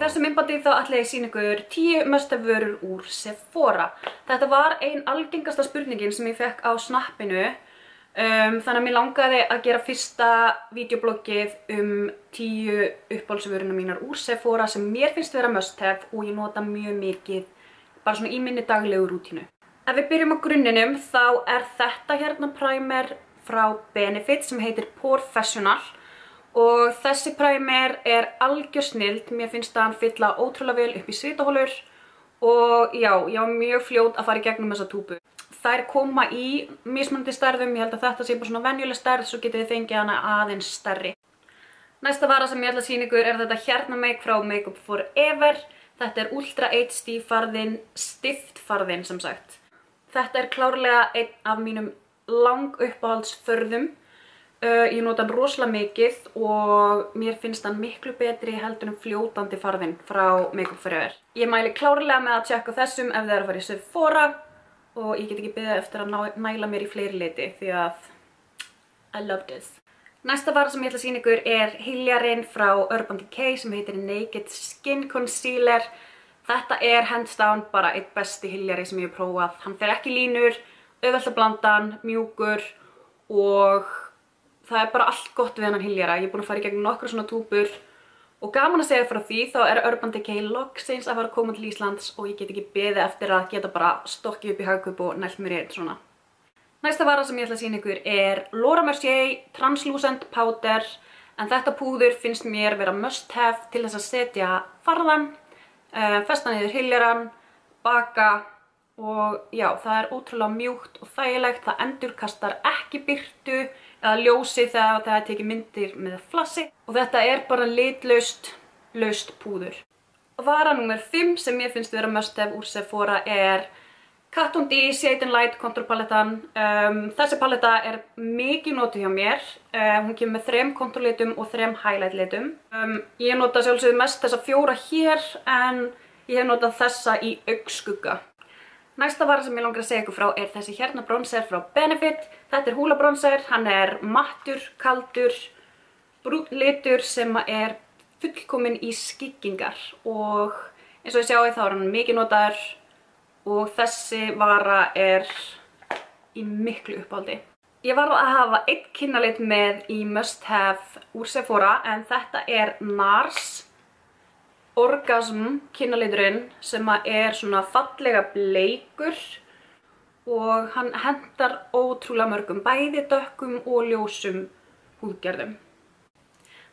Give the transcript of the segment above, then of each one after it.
þessu myndbandi þá ætla ég að sýna ykkur 10 must-have vörur úr Sephora. Þetta var ein algengasta spurningin sem ég fekk á snappinu. Þannig að mér langaði að gera fyrsta vídeobloggið 10 uppáhaldsvöruna mínar úr Sephora sem mér finnst vera must-have og ég nota mjög mikið bara svona í minni daglegu rútínu. Ef við byrjum á grunninum þá er þetta hérna primer frá Benefit sem heitir Porefessional. Og þessi primer er algjör snilld, mér finnst að hann fylla ótrúlega vel upp í svitahólur og já, ég var mjög fljót að fara í gegnum þessa túbu. Þær koma í mismunandi stærðum, ég held að þetta sé bara svona venjuleg stærð, svo getið þið fengið hana aðeins stærri. Næsta vara sem ég ætla að sýna ykkur er þetta hérna make frá Makeup Forever. Þetta er Ultra HD farðinn, stift farðinn sem sagt. Þetta er klárlega einn af mínum lang uppáhaldsförðum. Ég nota hann rosalega mikið og mér finnst hann miklu betri heldur en fljótandi farðinn frá Makeup Forever. Ég mæli klárlega með að tjekka þessum ef þið eru að fara í Sephora og ég get ekki beðið eftir að næla mér í fleiri liti því að I love this. Næsta vara sem ég ætla að sýna ykkur er hyljarinn frá Urban Decay sem heitir Naked Skin Concealer. Þetta er hands down bara einn besti hyljari sem ég hef prófað. Hann fer ekki í línur, auðvelt að blanda hann, mjúkur og það er bara allt gott við hennan hyljara. Ég er búin að fara í gegnum nokkra svona túbur og gaman að segja frá því, þá er Urban Decay loksins að fara að koma til Íslands og ég get ekki beðið eftir að geta bara stokkið upp í Hagkaup og nælt mér í einn svona. Næsta vara sem ég ætla að sýna ykkur er Laura Mercier Translucent Powder, en þetta púður finnst mér vera must have til þess að setja farðan, festa niður hyljaran, baka og já, það er ótrúlega mjúkt og þægilegt, það endurkastar ekki birtu eða ljósi þegar það er tekið myndir með flassi og þetta er bara litlaust púður. Vara númer 5 sem ég finnst vera must have úr Sephora er Kat Von D Shade and Light Contour palettan. Þessi paletta er mikið notuð hjá mér. Hún kemur með 3 konturlitum og 3 highlight litum. Ég nota sjálfsögðu mest þessa 4 hér en ég hef notað þessa í augnskugga. Næsta vara sem ég langar að segja ykkur frá er þessi hérna bronzer frá Benefit. Þetta er húla bronzer, hann er mattur, kaldur, brúnn litur sem er fullkominn í skyggingar og eins og ég sjáu þá er hann mikið notaður og þessi vara er í miklu uppáhaldi. Ég varð að hafa einn kynnalit með í must have úr Sephora en þetta er NARS Orgasm kynaliturinn sem er svona fallega bleikur og hann hentar ótrúlega mörgum, bæði dökkum og ljósum húðgerðum.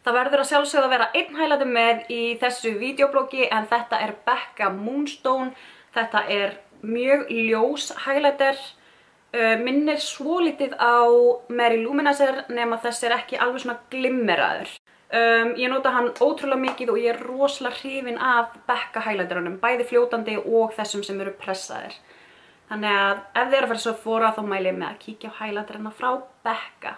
Það verður að sjálfsögðu að vera einn highlightur með í þessu vídeobloggi en þetta er Becca Moonstone. Þetta er mjög ljós highlighter, minnir svolítið á Mary Luminacer nema þessi er ekki alveg svona glimmeraður. Ég nota hann ótrúlega mikið og ég er rosalega hrifin af Becca highlighterunum, bæði fljótandi og þessum sem eru pressaðir. Þannig að ef þið eru að fara svo fóra þá mæli ég með að kíkja á highlighterina frá Becca.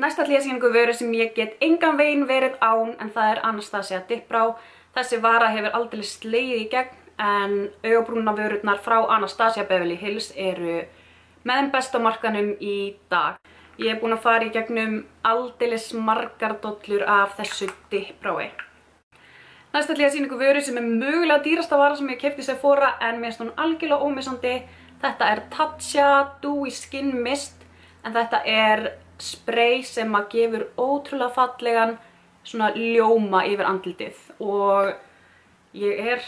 Næst ætla ég að sýna ykkur vöru sem ég get engan veginn verið án en það er Anastasia Dip Brow. Þessi vara hefur aldrei slegið í gegn en augabrúna vörurnar frá Anastasia Beverly Hills eru með þeim best á markanum í dag. Ég er búin að fara í gegnum aldeilis margar dollur af þessu Dip Browi. Næst ætla ég að sýna ykkur vöru sem er mögulega dýrasta vara sem ég keypti í Sephora en mér finnst hún algjörlega ómissandi. Þetta er Tatcha Dewy Skin Mist en þetta er spray sem að gefur ótrúlega fallegan svona ljóma yfir andlitið og ég er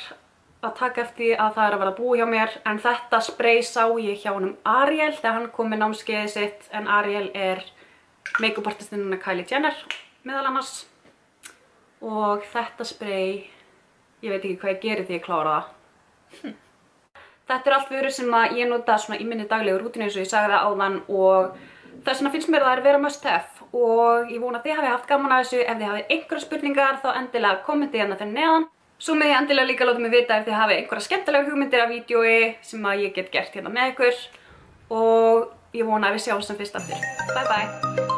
að taka eftir að það er að vera búið hjá mér en þetta spray sá ég hjá honum Ariel þegar hann kom með námskeiðið sitt en Ariel er make-up artistinn Kylie Jenner meðal annars og þetta spray, ég veit ekki hvað ég gerir því ég klára það. Þetta er allt vörur sem að ég nota svona í minni daglegu rútínu eins og ég sagði það áðan og þess vegna finnst mér það að vera must have og ég vona að þið hafi haft gaman að þessu. Ef þið hafið einhverja spurningar þá endilega kommentið hérna fyrir neðan. Svo með ég endilega líka láta mig vita ef þið hafið einhverja skemmtilega hugmyndir af vídeói sem að ég get gert hérna með ykkur og ég vona að við sjáum sem fyrst aftur. Bye bye!